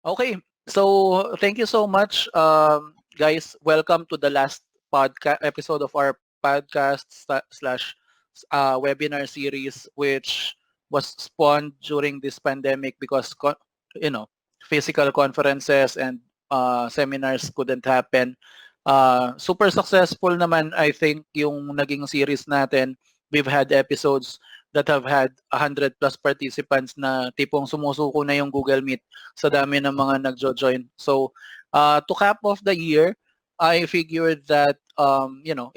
Okay, so thank you so much, guys. Welcome to the last podcast episode of our podcast slash webinar series, which was spawned during this pandemic because you know physical conferences and seminars couldn't happen. Super successful naman, I think, yung naging series natin. We've had episodes that have had 100 plus participants na tipong sumusuko na yung Google Meet sa dami ng mga nagjo-join. So, to cap off the year, I figured that,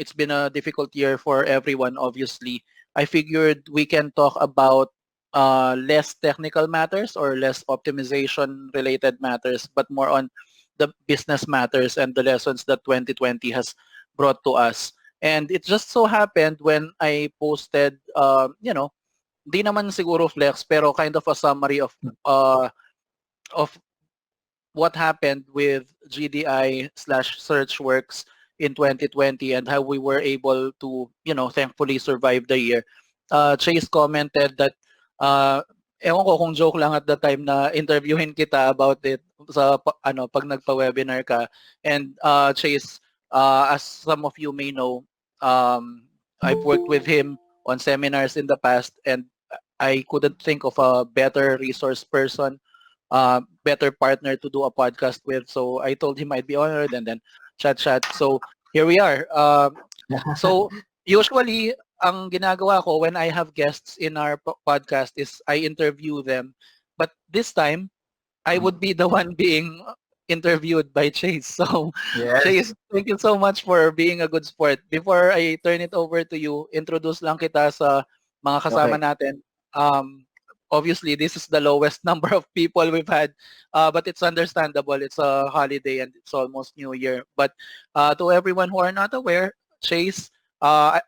it's been a difficult year for everyone, obviously. I figured we can talk about less technical matters or less optimization related matters, but more on the business matters and the lessons that 2020 has brought to us. And it just so happened when I posted, di naman siguro flex, pero kind of a summary of what happened with GDI slash Searchworks in 2020 and how we were able to, thankfully survive the year. Chase commented that, ewan ko kung joke lang at the time na interviewin kita about it sa, pag nagpa-webinar ka. And Chase, as some of you may know, I've worked with him on seminars in the past and I couldn't think of a better resource person, better partner to do a podcast with. So I told him I'd be honored and then chat. So here we are. So usually, ang ginagawa ko when I have guests in our podcast is I interview them. But this time, I would be the one being interviewed by Chase. So Yes. Chase, thank you so much for being a good sport. Before I turn it over to you, introduce lang kita sa mga kasama Okay. natin. Obviously, this is the lowest number of people we've had, but it's understandable. It's a holiday and it's almost New Year. But to everyone who are not aware, Chase,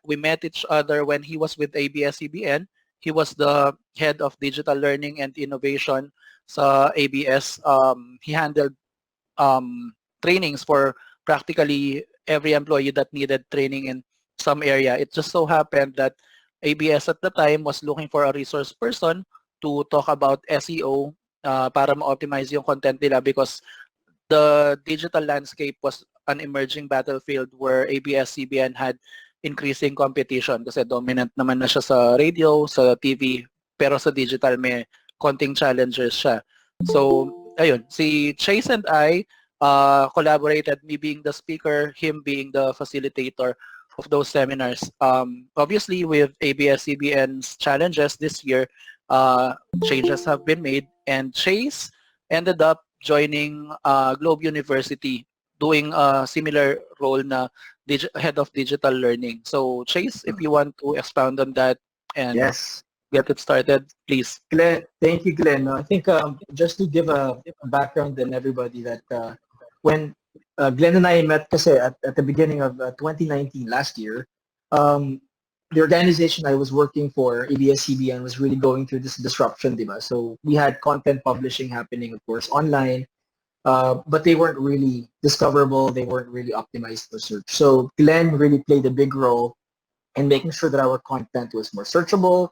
we met each other when he was with ABS-CBN. He was the head of digital learning and innovation sa ABS. He handled trainings for practically every employee that needed training in some area. It just so happened that ABS at the time was looking for a resource person to talk about SEO para ma-optimize yung content nila because the digital landscape was an emerging battlefield where ABS-CBN had increasing competition kasi dominant naman na siya sa radio, sa TV, pero sa digital may konting challenges siya. So, ayun, si Chase and I collaborated, me being the speaker, him being the facilitator of those seminars. Obviously, with ABS-CBN's challenges this year, changes have been made, and Chase ended up joining Globe University, doing a similar role na head of digital learning. So Chase, if you want to expound on that and Yes. get it started, please. Glenn, thank you, Glenn. No, I think just to give a background in everybody that when Glenn and I met kasi at the beginning of 2019 last year, um, the organization I was working for, ABS-CBN, was really going through this disruption, diba? So we had content publishing happening, of course, online, but they weren't really discoverable. They weren't really optimized for search. So Glenn really played a big role in making sure that our content was more searchable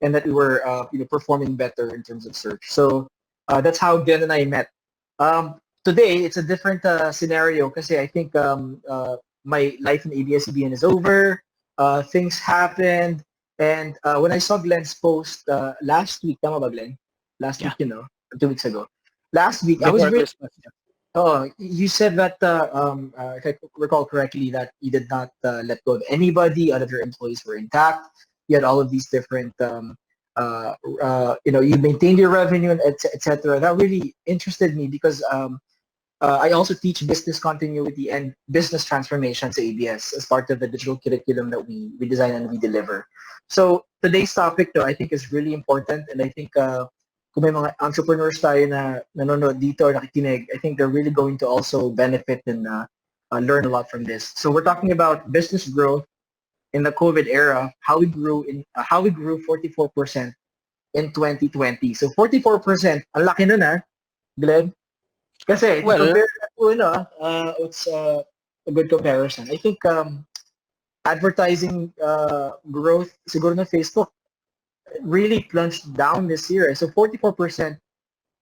and that we were performing better in terms of search. So that's how Glenn and I met. Today, it's a different scenario because I think my life in ABS-CBN is over. Things happened. And when I saw Glenn's post last week, tama ba, Glenn? Last Yeah, week, 2 weeks ago. Last week, I was before really Christmas. Yeah. Oh, you said that, if I recall correctly, that you did not let go of anybody. All of your employees were intact. You had all of these different, you maintained your revenue, and etc. That really interested me because I also teach business continuity and business transformation to ABS as part of the digital curriculum that we design and we deliver. So today's topic, though, I think is really important, and I think kung may mga entrepreneurs tayo na nanonood dito or nakikinig, I think they're really going to also benefit and learn a lot from this. So we're talking about business growth in the COVID era, how we grew 44% in 2020. So 44%, ang laki nun Glenn. Kasi to Well, compare that to it's a good comparison. I think advertising growth siguro na Facebook really plunged down this year. So 44%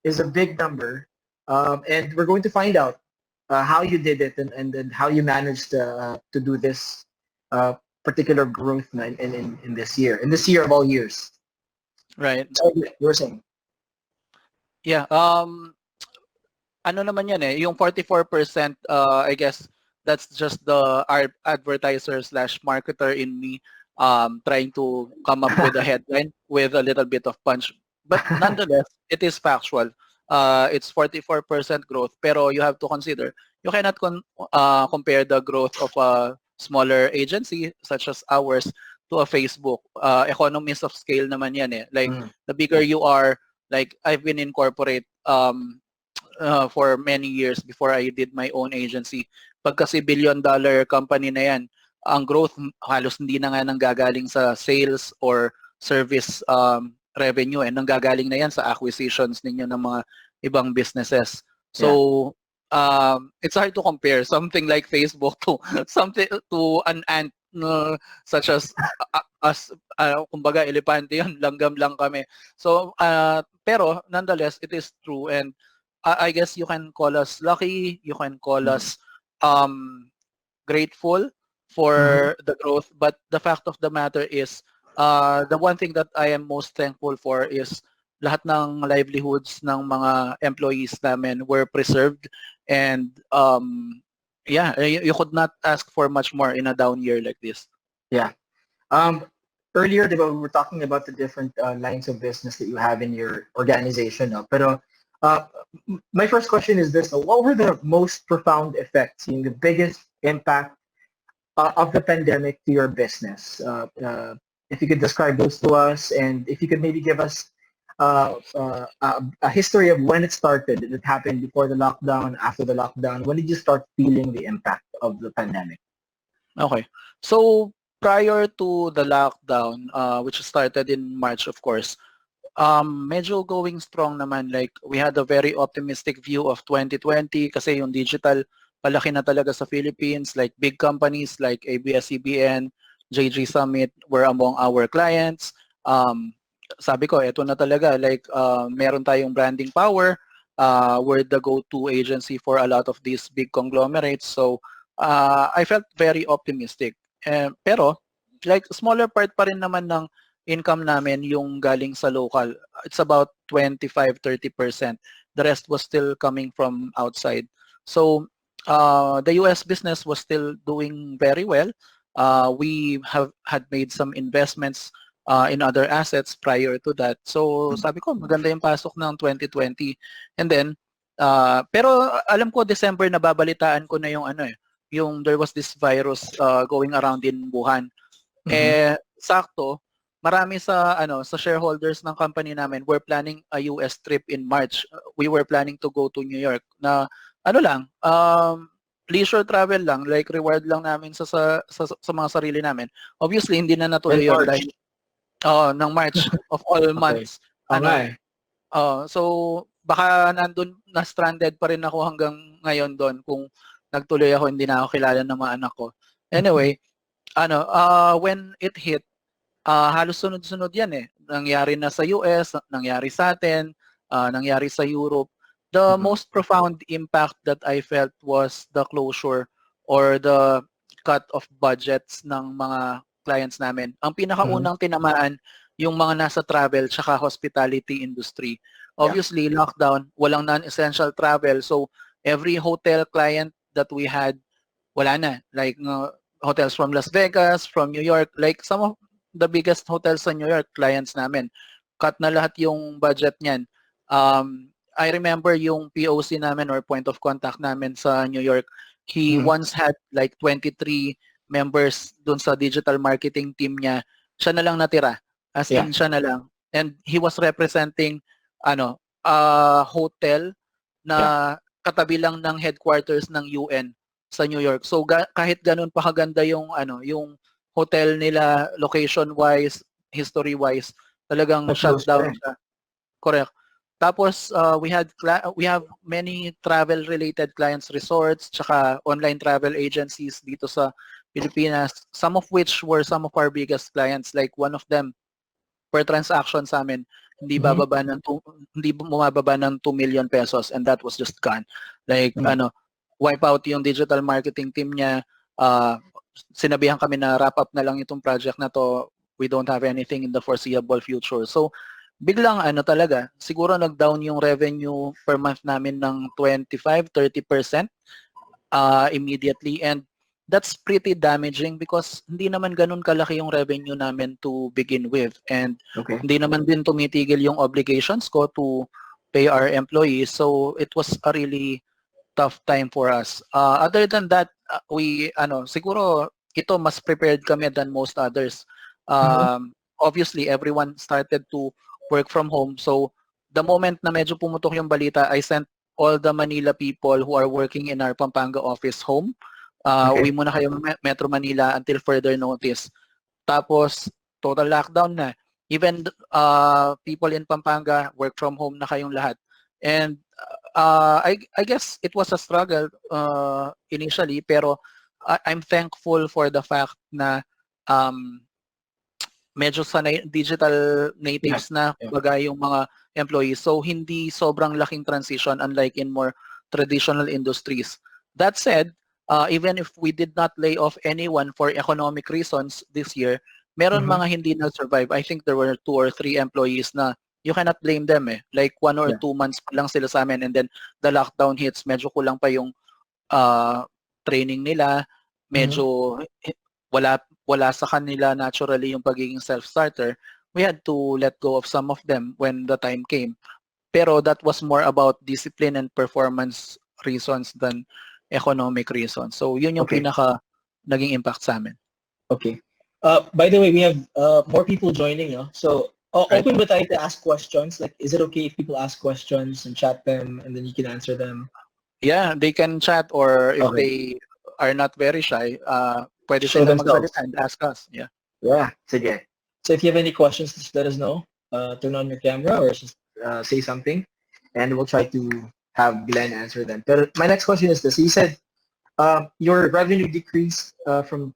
is a big number. And we're going to find out how you did it and then how you managed to do this particular growth in this year of all years. Right. So you were saying. Yeah. Ano naman yan yung 44%, I guess that's just the advertiser slash marketer in me trying to come up with a headline with a little bit of punch. But nonetheless, it is factual. It's 44% growth, pero you have to consider, you cannot compare the growth of a smaller agency such as ours to a Facebook. Economies of scale naman yan Like, the bigger you are, like I've been in corporate for many years before I did my own agency. Pag kasi billion-dollar company na yan, ang growth halos hindi na nga nanggagaling sa sales or service revenue nanggagaling na yan sa acquisitions ninyo ng mga ibang businesses. So it's hard to compare something like Facebook to something to an ant such as us, kumbaga elepante yun, langgam lang kami. So pero nonetheless it is true, and I guess you can call us lucky, you can call us grateful for the growth, but the fact of the matter is the one thing that I am most thankful for is lahat ng livelihoods ng mga employees namin were preserved, and you could not ask for much more in a down year like this. Yeah. Earlier, we were talking about the different lines of business that you have in your organization. Pero my first question is this: what were the most profound effects, the biggest impact of the pandemic to your business? If you could describe those to us, and if you could maybe give us a history of when it started. Did it happen before the lockdown, after the lockdown? When did you start feeling the impact of the pandemic? Okay. So prior to the lockdown, which started in March, of course, medyo going strong naman. Like, we had a very optimistic view of 2020 kasi yung digital palaki na talaga sa Philippines. Like, big companies like ABS-CBN, JG Summit were among our clients. Sabi ko, eto na talaga. Like, meron tayong branding power. We're the go-to agency for a lot of these big conglomerates. So, I felt very optimistic. Pero, like, smaller part pa rin naman ng income namin yung galing sa local. It's about 25-30%. The rest was still coming from outside. So the US business was still doing very well. We had made some investments in other assets prior to that. So sabi ko, maganda yung pasok ng 2020. And then, pero alam ko December nababalitaan ko na yung yung there was this virus going around in Wuhan. Sakto, marami sa shareholders ng company namin were planning a US trip in March. We were planning to go to New York na leisure travel lang, like reward lang namin sa mga sarili namin. Obviously hindi na natuloy yun dahil ng March of all months. So baka nandun na stranded pa rin ako hanggang ngayon doon kung nagtuloy ako, hindi na ako kilala ng mga anak ko. Anyway, when it hit, halos sunod-sunod yan Nangyari na sa US, nangyari sa atin, nangyari sa Europe. The most profound impact that I felt was the closure or the cut of budgets ng mga clients namin. Ang pinakaunang tinamaan yung mga nasa travel tsaka hospitality industry. Obviously, lockdown, walang non-essential travel. So, every hotel client that we had, wala na. Like, hotels from Las Vegas, from New York, like some of the biggest hotels sa New York, clients namin. Cut na lahat yung budget niyan. I remember yung POC namin or point of contact namin sa New York, he once had like 23 members dun sa digital marketing team niya. Siya na lang natira. As in, siya na lang. And he was representing a hotel na katabi lang ng headquarters ng UN sa New York. So kahit ganun pa kaganda yung yung hotel nila location-wise, history-wise, talagang shutdown siya. Correct. Tapos we have many travel-related clients, resorts, tsaka online travel agencies dito sa Pilipinas, some of which were some of our biggest clients. Like one of them, per transaction sa amin, hindi bababa ng hindi bumababa ng 2 million pesos, and that was just gone. Like wipe out yung digital marketing team niya. Sinabihan kami na wrap up na lang itong project na to. We don't have anything in the foreseeable future. So biglang talaga, siguro nag-down yung revenue per month namin ng 25-30% immediately, and that's pretty damaging because hindi naman ganun kalaki yung revenue namin to begin with, and hindi naman din tumitigil yung obligations ko to pay our employees. So it was a really tough time for us. Other than that, we siguro ito mas prepared kami than most others. Obviously everyone started to work from home. So the moment na medyo pumutok yung balita, I sent all the Manila people who are working in our Pampanga office home. Uwi muna kayo Metro Manila until further notice. Tapos total lockdown na. Even people in Pampanga work from home na kayong lahat. And I guess it was a struggle initially, pero I'm thankful for the fact na medyo sanay digital natives na bagay yung mga employees. So hindi sobrang laking transition unlike in more traditional industries. That said, even if we did not lay off anyone for economic reasons this year, meron mga hindi na-survive. I think there were 2 or 3 employees na you cannot blame them eh. Like 1 or 2 months pa lang sila sa amin, and then the lockdown hits, medyo kulang pa yung training nila, medyo wala sa kanila naturally yung pagiging self-starter. We had to let go of some of them when the time came. Pero that was more about discipline and performance reasons than economic reasons. So yun yung pinaka naging impact sa amin. Okay. By the way, we have more people joining. So open ba tayo to ask questions? Like, is it okay if people ask questions and chat them and then you can answer them? Yeah, they can chat, or if they are not very shy, pwede sila magsalita and ask us. Yeah. Yeah, sige. So if you have any questions, just let us know. Turn on your camera or just say something, and we'll try to have Glenn answer them. But my next question is this: you said your revenue decreased from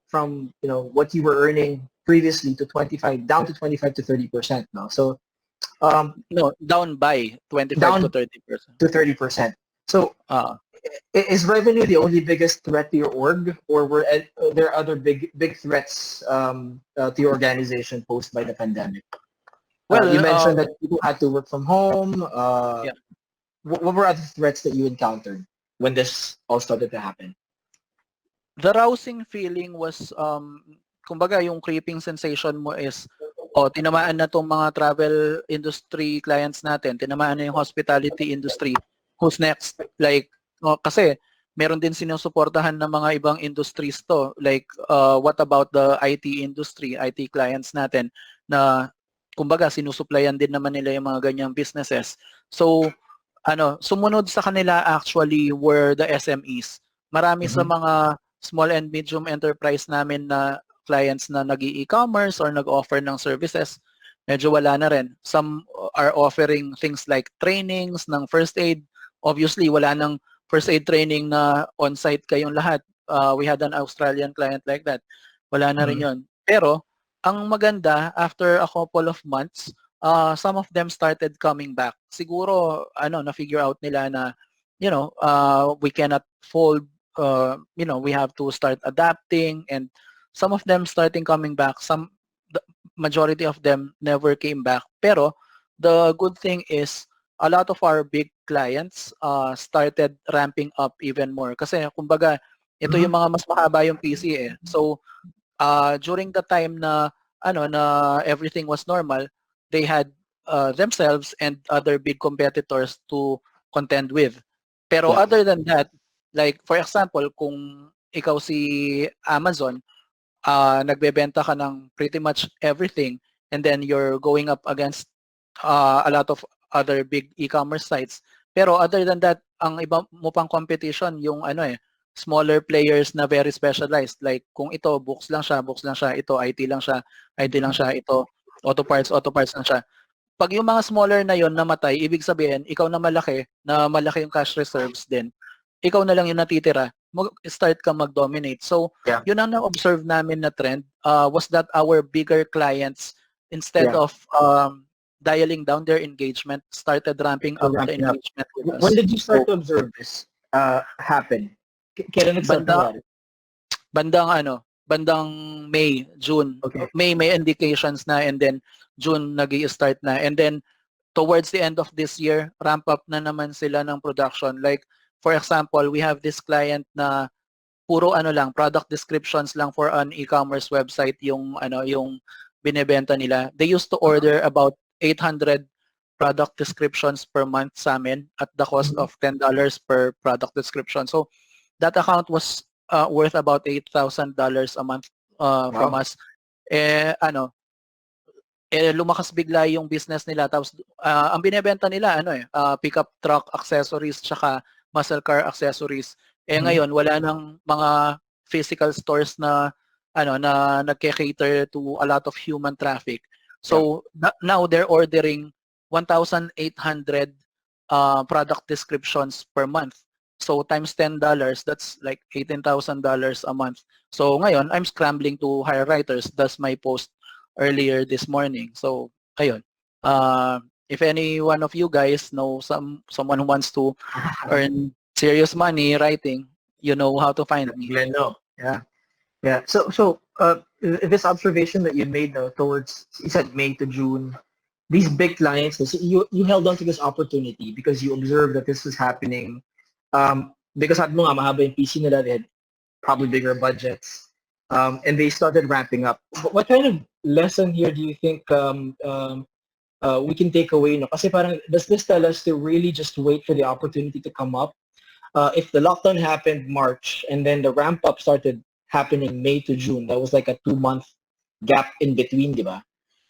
what you were earning previously to 25 down to 25 to 30%. No, so no, down by 25 to 30%. To 30%. So is revenue the only biggest threat to your org, or were there other big threats to your organization posed by the pandemic? Well, you mentioned that people had to work from home. What were other threats that you encountered when this all started to happen? The rousing feeling was, kumbaga yung creeping sensation mo is, tinamaan na tong mga travel industry clients natin, tinamaan na yung hospitality industry. Who's next? Like, kasi meron din sinusuportahan ng mga ibang industries to. Like, what about the IT industry, IT clients natin na kumbaga sinusuplayan din naman nila yung mga ganyang businesses. So, sumunod sa kanila actually were the SMEs. Marami sa mga small and medium enterprise namin na clients na nag-e-commerce or nag-offer ng services, medyo wala na rin. Some are offering things like trainings ng first aid. Obviously, wala nang first aid training na on-site kayong lahat. We had an Australian client like that. Wala na rin yun. Pero, ang maganda, after a couple of months, some of them started coming back. Siguro, na-figure out nila na, we cannot fold, we have to start adapting, and some of them starting coming back. The majority of them never came back. Pero, the good thing is, a lot of our big clients started ramping up even more. Kasi, kumbaga, ito yung mga mas mahaba yung PC eh. So, during the time na, na everything was normal, they had themselves and other big competitors to contend with. Pero other than that, like, for example, kung ikaw si Amazon, nagbebenta ka ng pretty much everything, and then you're going up against a lot of other big e-commerce sites. Pero other than that, ang iba mo pang competition, yung smaller players na very specialized. Like kung ito, books lang siya, ito, IT lang siya, ito, auto parts lang siya. Pag yung mga smaller na yon namatay, ibig sabihin, ikaw na malaki yung cash reserves din, ikaw na lang yung natitira, start ka mag-dominate. So, yun ang na-observe namin na trend, was that our bigger clients, instead of dialing down their engagement, started ramping So up the ramping up. engagement with When us. did you start So, to observe this happen? Kailan nag-start banda, nangyari? bandang May, June. Okay. May indications na, and then June nag-i-start na. And then towards the end of this year, ramp up na naman sila ng production. Like, for example, we have this client na puro product descriptions lang for an e-commerce website yung binebenta nila. They used to order about 800 product descriptions per month sa amin at the cost of $10 per product description. So that account was worth about $8,000 a month from us. Lumakas bigla yung business nila, tapos ang binebenta nila pickup truck accessories tsaka muscle car accessories. Ngayon wala nang mga physical stores na na nagke-cater to a lot of human traffic. So now they're ordering 1,800 product descriptions per month. So times $10, that's like $18,000 a month. So ngayon I'm scrambling to hire writers. That's my post earlier this morning. So, ayun. If any one of you guys know someone who wants to earn serious money writing, you know how to find me. Gleno. Yeah. Yeah. So this observation that you made towards, you said May to June, these big clients, you held on to this opportunity because you observed that this was happening. Because sabi mo nga, mahaba yung PC nila, they had probably bigger budgets. And they started ramping up. What kind of lesson here do you think we can take away? No? Kasi parang, does this tell us to really just wait for the opportunity to come up? If the lockdown happened March and then the ramp up started happening May to June, that was like a 2-month gap in between, di ba?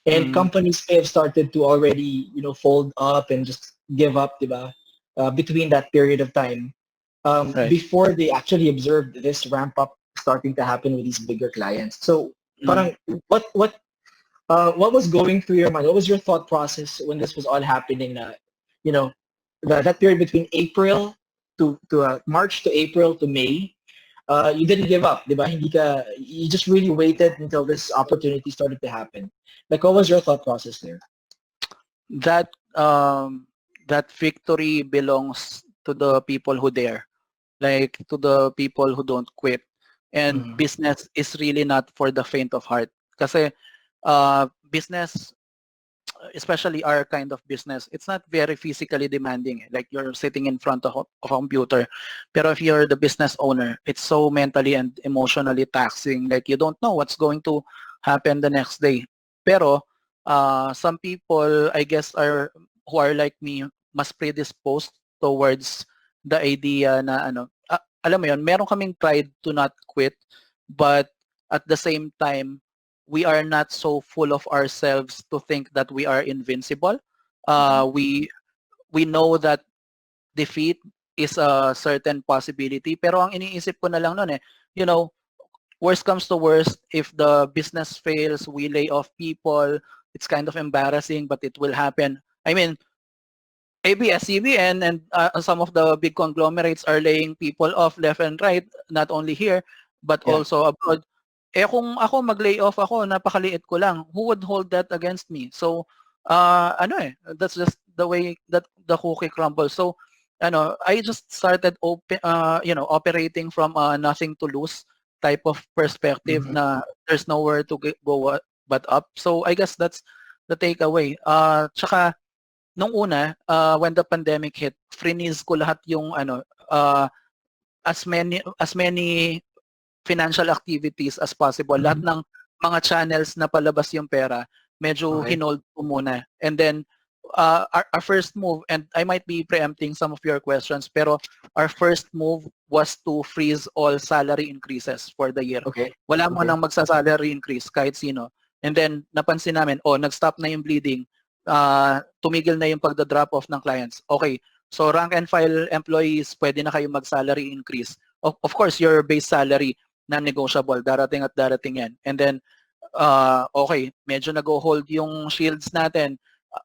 And companies may have started to already, fold up and just give up, di ba? Between that period of time, Right. before they actually observed this ramp up starting to happen with these bigger clients. So, parang, what was going through your mind? What was your thought process when this was all happening? That period between April to March to April to May, you didn't give up, di ba? You just really waited until this opportunity started to happen. Like, what was your thought process there? That victory belongs to the people who dare, like to the people who don't quit. And business is really not for the faint of heart. Kasi business, especially our kind of business, it's not very physically demanding. Like you're sitting in front of a computer. Pero if you're the business owner, it's so mentally and emotionally taxing. Like you don't know what's going to happen the next day. Pero some people, I guess, who are like me, mas predisposed towards the idea na alam mo yun, meron kaming pride to not quit, but at the same time, we are not so full of ourselves to think that we are invincible. We know that defeat is a certain possibility, pero ang iniisip ko na lang nun worst comes to worst, if the business fails, we lay off people, it's kind of embarrassing, but it will happen. I mean, ABS-CBN and some of the big conglomerates are laying people off left and right, not only here, but also abroad. Kung ako mag-lay off ako, napakaliit ko lang, who would hold that against me? So, that's just the way that the cookie crumbles. So, I just started operating from nothing to lose type of perspective na there's nowhere to go but up. So, I guess that's the takeaway. Tsaka, nung una, when the pandemic hit, freeze ko lahat yung as many financial activities as possible. Lahat ng mga channels na palabas yung pera, medyo hinold ko muna. And then our first move, and I might be preempting some of your questions, pero our first move was to freeze all salary increases for the year. Okay. Wala mo nang magsa-salary increase kahit sino. And then napansin namin, nag-stop na yung bleeding. Tumigil na yung pagda-drop off ng clients. Okay, so rank and file employees, pwede na kayo mag-salary increase. Of course, your base salary, non-negotiable, darating at darating yan. And then, okay, medyo nag-hold yung shields natin.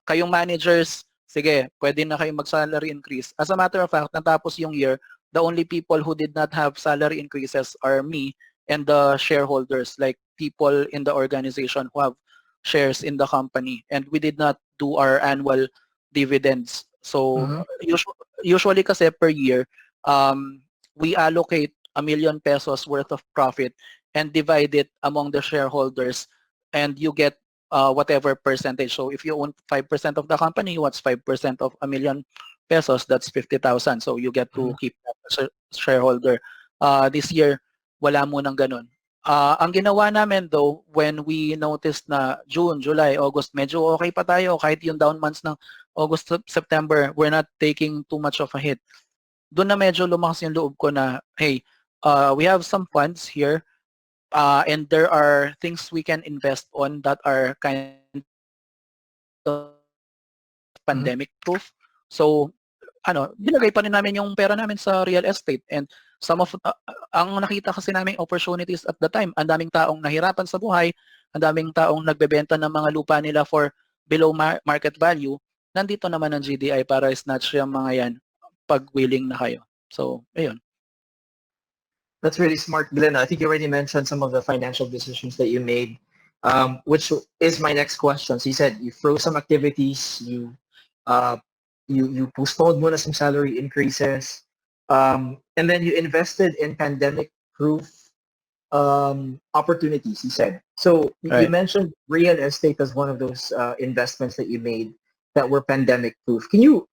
Kayong managers, sige, pwede na kayo mag-salary increase. As a matter of fact, natapos yung year, the only people who did not have salary increases are me and the shareholders, like people in the organization who have shares in the company, and we did not do our annual dividends. So Mhm. usually kasi per year, we allocate 1 million pesos worth of profit and divide it among the shareholders, and you get whatever percentage. So if you own 5% of the company, what's 5% of 1 million pesos? That's 50,000. So you get to Mhm. keep that as a shareholder. This year, wala mo nang ganun. Ang ginawa namin though, when we noticed na June, July, August, medyo okay pa tayo kahit yung down months ng August, September, we're not taking too much of a hit. Doon na medyo lumakas yung loob ko na, hey, we have some funds here, and there are things we can invest on that are kind of Mhm. pandemic proof. So, binagay pa rin namin yung pera namin sa real estate, and some of ang nakita kasi namin opportunities at the time, ang daming taong nahirapan sa buhay, ang daming taong nagbebenta ng mga lupa nila for below market value. Nandito naman ang GDI para snatch yung mga yan pag willing na kayo. So, ayun. That's really smart, Glenn. I think you already mentioned some of the financial decisions that you made, which is my next question. So you said you froze some activities, uh, you postponed muna some salary increases, and then you invested in pandemic-proof opportunities. You said so. You Right. mentioned real estate as one of those investments that you made that were pandemic-proof. Can you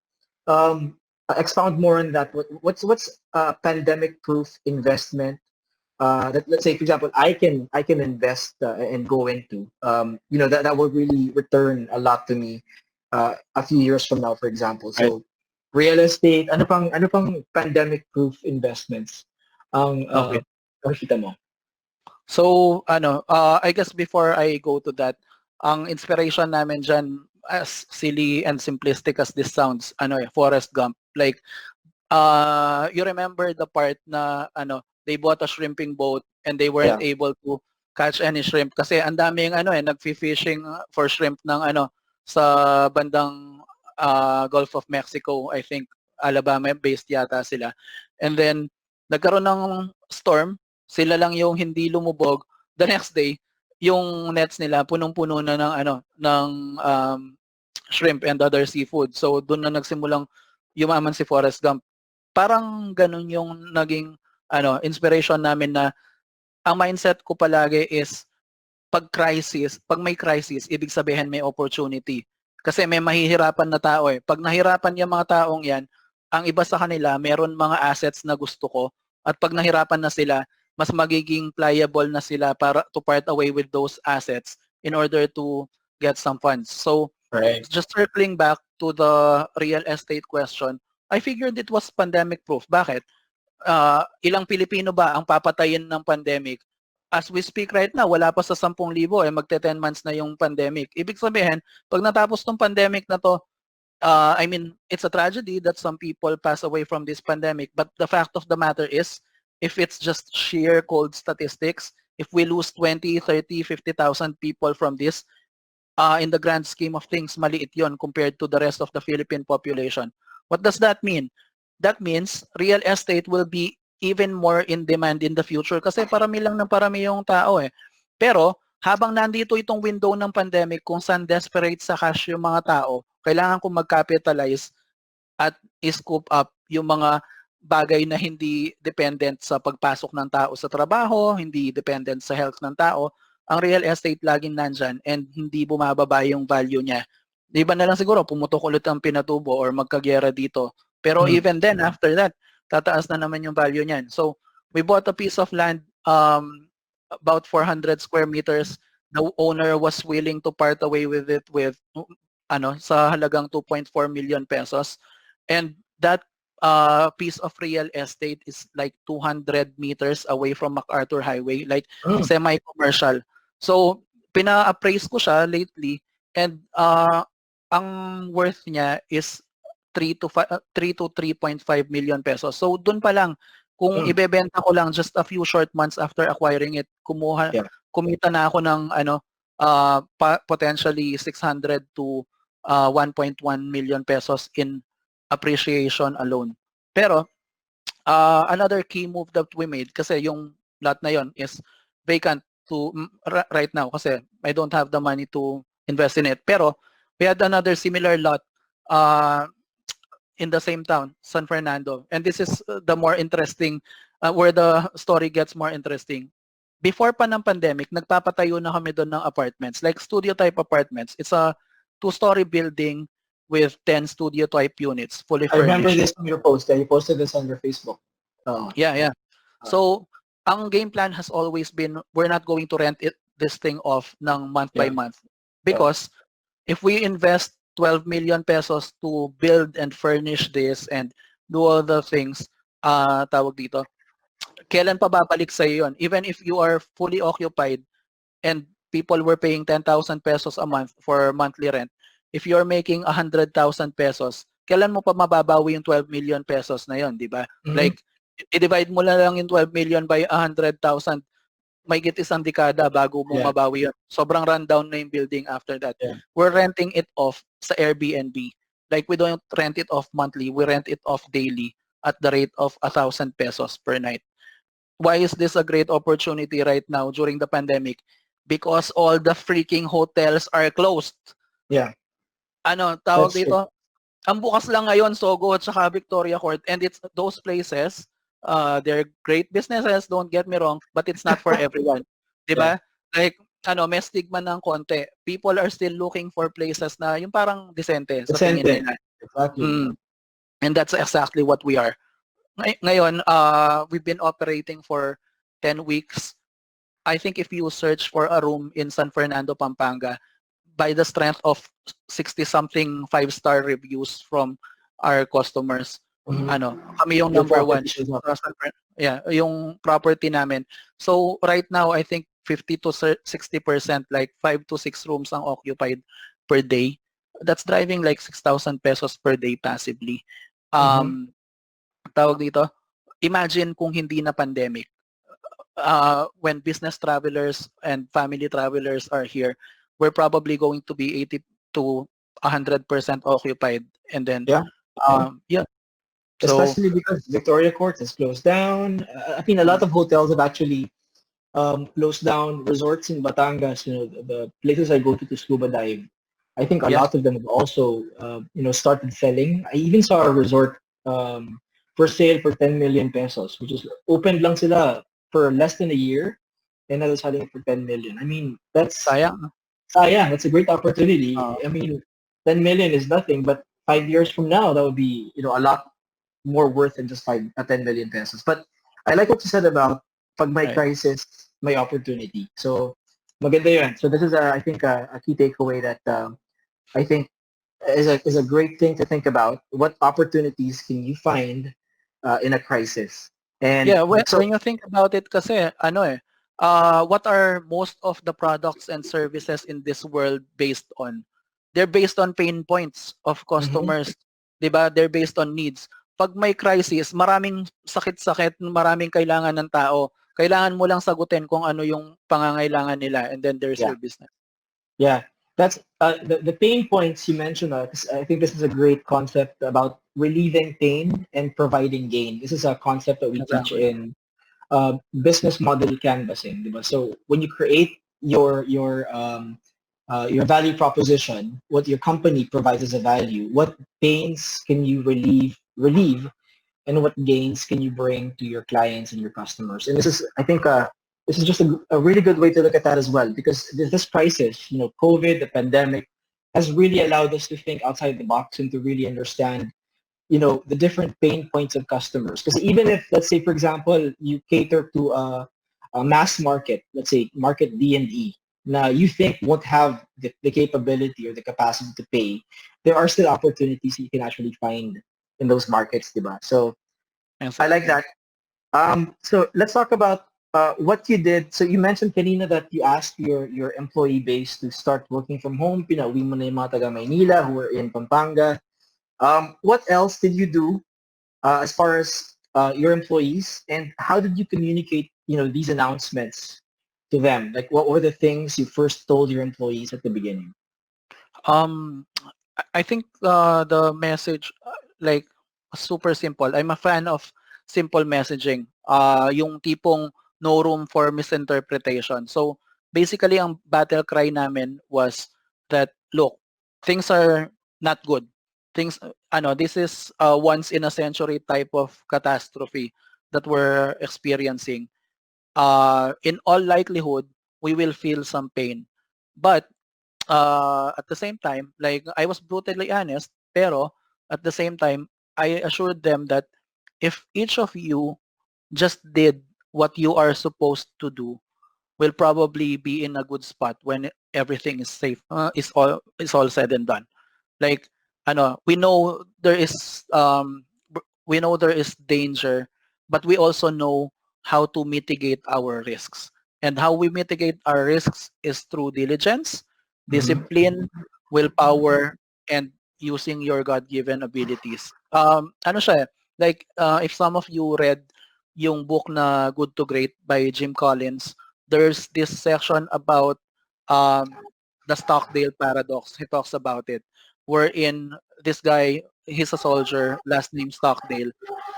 expound more on that? What's a pandemic-proof investment? That, let's say, for example, I can invest and go into. That will really return a lot to me a few years from now, for example. Right. So, real estate. Ano pang pandemic-proof investments ang Okay. nakikita mo? So, I guess before I go to that, ang inspiration namin dyan, as silly and simplistic as this sounds, Forrest Gump. Like, you remember the part na, they bought a shrimping boat and they weren't Yeah. able to catch any shrimp kasi ang daming, nagfi-fishing for shrimp ng, sa bandang Gulf of Mexico, I think, Alabama-based yata sila. And then, nagkaroon ng storm, sila lang yung hindi lumubog. The next day, yung nets nila punong-puno na ng shrimp and other seafood. So doon na nagsimulang yumaman si Forrest Gump. Parang ganun yung naging inspiration namin na ang mindset ko palagi is pag may crisis, ibig sabihin may opportunity. Kasi may mahihirapan na tao eh. Pag nahirapan yung mga taong yan, ang iba sa kanila, meron mga assets na gusto ko. At pag nahirapan na sila, mas magiging pliable na sila para to part away with those assets in order to get some funds. So, Right. just circling back to the real estate question, I figured it was pandemic proof. Bakit? Ilang Pilipino ba ang papatayin ng pandemic? As we speak right now, wala pa sa 10,000 magte-10 months na yung pandemic. Ibig sabihin, pag natapos tong pandemic na to, I mean, it's a tragedy that some people pass away from this pandemic, but the fact of the matter is, if it's just sheer cold statistics, if we lose 20, 30, 50,000 people from this, in the grand scheme of things, maliit yon compared to the rest of the Philippine population. What does that mean? That means real estate will be even more in demand in the future kasi parami lang ng parami yung tao eh. Pero habang nandito itong window ng pandemic kung saan desperate sa cash yung mga tao, kailangan kong mag-capitalize at scoop up yung mga bagay na hindi dependent sa pagpasok ng tao sa trabaho, hindi dependent sa health ng tao. Ang real estate laging nandyan and hindi bumababa yung value niya. Di ba na lang siguro pumutok ulit ang pinatubo or magkagyera dito. Pero even then, after that, tataas na naman yung value niyan. So, we bought a piece of land, about 400 square meters. The owner was willing to part away with it with sa halagang 2.4 million pesos. And that piece of real estate is like 200 meters away from MacArthur Highway, like semi-commercial. So, pina-appraise ko siya lately, and ang worth niya is 3 to 3.5 million pesos. So, dun pa lang, kung ibebenta ko lang just a few short months after acquiring it, Yeah. kumita na ako ng potentially 600 to 1.1 million pesos in appreciation alone. Pero another key move that we made, kasi yung lot na yon is vacant right now kasi I don't have the money to invest in it. Pero We had another similar lot uh, in the same town, San Fernando. And this is the more interesting, where the story gets more interesting. Before pa ng pandemic, nagpapatayo na kami doon ng apartments, like studio type apartments. It's a two-story building with 10 studio type units, fully I remember furnished. this from your post. Yeah, you posted this on your Facebook. Yeah, yeah. Uh, So, ang game plan has always been, we're not going to rent this thing off ng month by yeah, month. yeah, Because if we invest 12 million pesos to build and furnish this and do all the things, tawag dito, kailan pa babalik sa yun? Even if you are fully occupied and people were paying 10,000 pesos a month for monthly rent, if you're making 100,000 pesos, kailan mo pa mababawi yung 12 million pesos na yun, di ba? Mhm. Like, i-divide mo na lang yung 12 million by 100,000, may isang dekada bago mo Yeah. mabawi yun. Sobrang rundown na yung building after that. Yeah. We're renting it off sa Airbnb. Like, we don't rent it off monthly, we rent it off daily at the rate of 1,000 pesos per night. Why is this a great opportunity right now during the pandemic? Because all the freaking hotels are closed. Yeah. Ano, tawag That's true. dito? Ang bukas lang ngayon, Sogo at saka Victoria Court. And it's those places, they're great businesses, don't get me wrong, but it's not for everyone. Diba? Like, may stigma ng konti. People are still looking for places na yung parang decente sa tingin Decente. nila. Exactly. And that's exactly what we are. Ngayon, we've been operating for 10 weeks. I think if you search for a room in San Fernando, Pampanga, by the strength of 60-something 5-star reviews from our customers, kami yung Your number one. property shows up. Yeah, yung property namin. So right now, I think 50 to 60%, like 5 to 6 rooms ang occupied per day. That's driving like 6,000 pesos per day passively. Tawag dito, imagine kung hindi na pandemic. When business travelers and family travelers are here, we're probably going to be 80 to 100% occupied. And then, Yeah. yeah. Especially because Victoria Court is closed down. I mean, a lot of hotels have actually closed down. Resorts in Batangas, the places I go to scuba dive, I think a Yeah. lot of them have also, started selling. I even saw a resort for sale for 10 million pesos, which is opened lang sila for less than a year, and now they're selling for 10 million. I mean, that's sayang. That's a great opportunity. Uh, I mean, 10 million is nothing, but 5 years from now, that would be, a lot more worth than just 10 million pesos. But I like what you said about pag may Right. crisis, may opportunity. So maganda yun. So this is, I think, a key takeaway that I think is a great thing to think about. What opportunities can you find in a crisis? And yeah, so when you think about it kasi, what are most of the products and services in this world based on? They're based on pain points of customers. Diba? They're based on needs. Pag may crisis, maraming sakit-sakit, maraming kailangan ng tao. Kailangan mo lang sagutin kung ano yung pangangailangan nila, and then there's your business. Yeah, that's the pain points you mentioned. 'Cause I think this is a great concept about relieving pain and providing gain. This is a concept that we teach Exactly. in business model canvassing. Diba? So when you create your value proposition, what your company provides as a value, what pains can you relieve, and what gains can you bring to your clients and your customers? And this is, I think, this is just a really good way to look at that as well, because this crisis, COVID, the pandemic, has really allowed us to think outside the box and to really understand, the different pain points of customers. Because even if, let's say, for example, you cater to a mass market, let's say market D and E, now you think won't have the capability or the capacity to pay, there are still opportunities you can actually find in those markets, diba? So I like that. So let's talk about what you did. So you mentioned, kanina, that you asked your employee base to start working from home. Pinauwi mo na yung mga taga Maynila who are in Pampanga. What else did you do as far as your employees, and how did you communicate, these announcements to them? Like, what were the things you first told your employees at the beginning? I think the message, like, super simple. I'm a fan of simple messaging. Yung tipong no room for misinterpretation. So basically, ang battle cry namin was that, look, things are not good. Things, this is a once in a century type of catastrophe that we're experiencing. In all likelihood, we will feel some pain. But at the same time, like I was brutally honest, pero at the same time, I assured them that if each of you just did what you are supposed to do, will probably be in a good spot when everything is safe, is all said and done. Like, we know there is danger, but we also know how to mitigate our risks. And how we mitigate our risks is through diligence, Mhm. discipline, willpower, and using your God-given abilities. Ano siya, like, if some of you read yung book na Good to Great by Jim Collins, there's this section about the Stockdale paradox. He talks about it, wherein this guy, he's a soldier, last name Stockdale,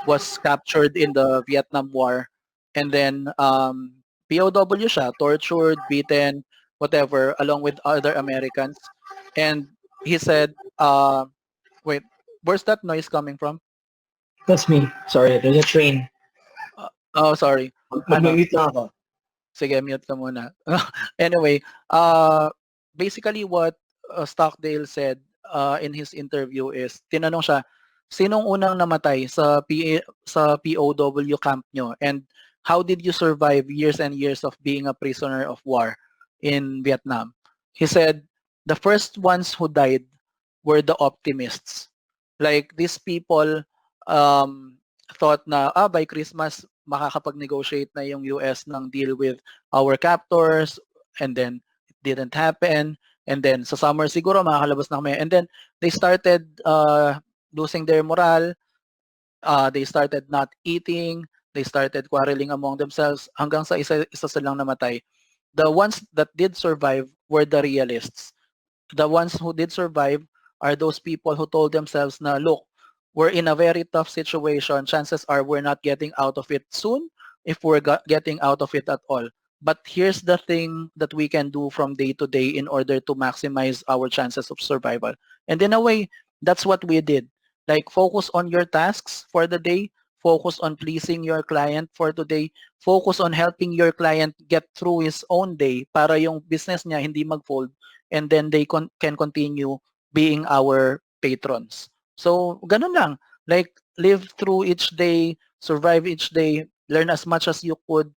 was captured in the Vietnam War, and then POW siya, tortured, beaten, whatever, along with other Americans. And he said, wait, where's that noise coming from? That's me. Sorry, there's a train. Oh, sorry. Ano, Mag-mute lang ako. sige, mute ka muna. Anyway, basically what Stockdale said in his interview is, tinanong siya, sinong unang namatay sa POW camp nyo? And how did you survive years and years of being a prisoner of war in Vietnam? He said, the first ones who died were the optimists. Like, these people thought na, by Christmas, makakapag-negotiate na yung US ng deal with our captors, and then it didn't happen. And then sa summer siguro makakalabas na kami. And then they started losing their morale. They started not eating. They started quarreling among themselves hanggang sa isa silang namatay. The ones that did survive were the realists. The ones who did survive are those people who told themselves na, look, we're in a very tough situation. Chances are we're not getting out of it soon, if we're getting out of it at all. But here's the thing that we can do from day to day in order to maximize our chances of survival. And in a way, that's what we did. Like, focus on your tasks for the day, focus on pleasing your client for today, focus on helping your client get through his own day para yung business niya hindi mag-fold, and then they can continue being our patrons. So, ganun lang. Like, live through each day, survive each day, learn as much as you could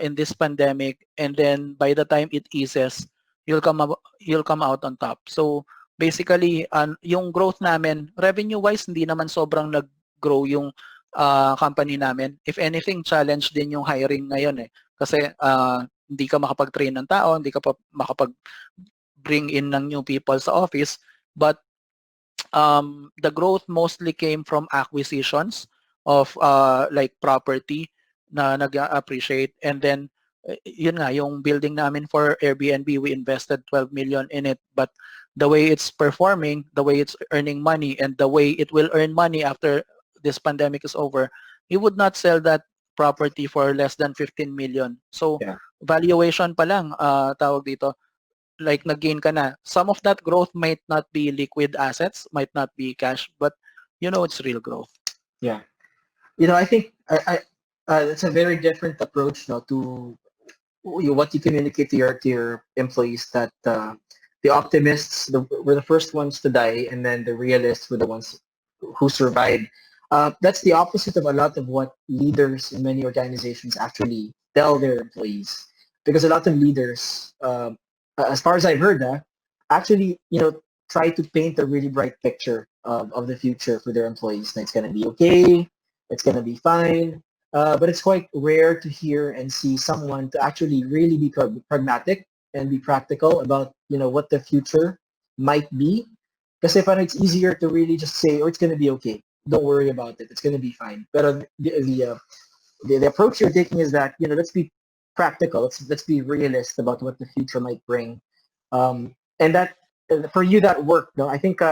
in this pandemic, and then by the time it eases, you'll come out on top. So, basically, yung growth namin, revenue-wise, hindi naman sobrang nag-grow yung company namin. If anything, challenge din yung hiring ngayon eh. Kasi hindi ka makapag-train ng tao, hindi ka pa makapag-bring in ng new people sa office, but the growth mostly came from acquisitions of like property na nag-appreciate, and then yun nga, yung building namin for Airbnb, we invested 12 million in it, but the way it's performing, the way it's earning money, and the way it will earn money after this pandemic is over, you would not sell that property for less than 15 million. So Yeah. valuation pa lang, tawag dito, like nag-gain ka na. Some of that growth might not be liquid assets, might not be cash, but it's real growth. Yeah. I think it's a very different approach now to what you communicate to your employees, that the optimists were the first ones to die, and then the realists were the ones who survived. That's the opposite of a lot of what leaders in many organizations actually tell their employees, because a lot of leaders, as far as I've heard, actually try to paint a really bright picture of the future for their employees. And it's going to be okay, it's going to be fine. But it's quite rare to hear and see someone to actually really be pragmatic and be practical about what the future might be. Because if it's easier to really just say, oh, it's going to be okay, don't worry about it, it's going to be fine. But the approach you're taking is that let's be practical, let's be realist about what the future might bring, and that for you that worked. No, I think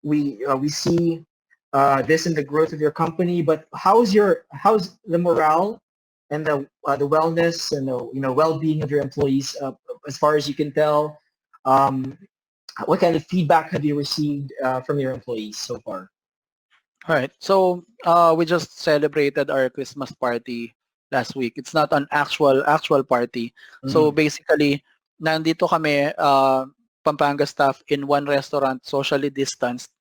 we see this in the growth of your company. But how's the morale and the wellness and the well-being of your employees, as far as you can tell? Um, what kind of feedback have you received from your employees so far? All right. So we just celebrated our Christmas party last week. It's not an actual party. So Mm. basically, nandito kami Pampanga staff in one restaurant, socially distanced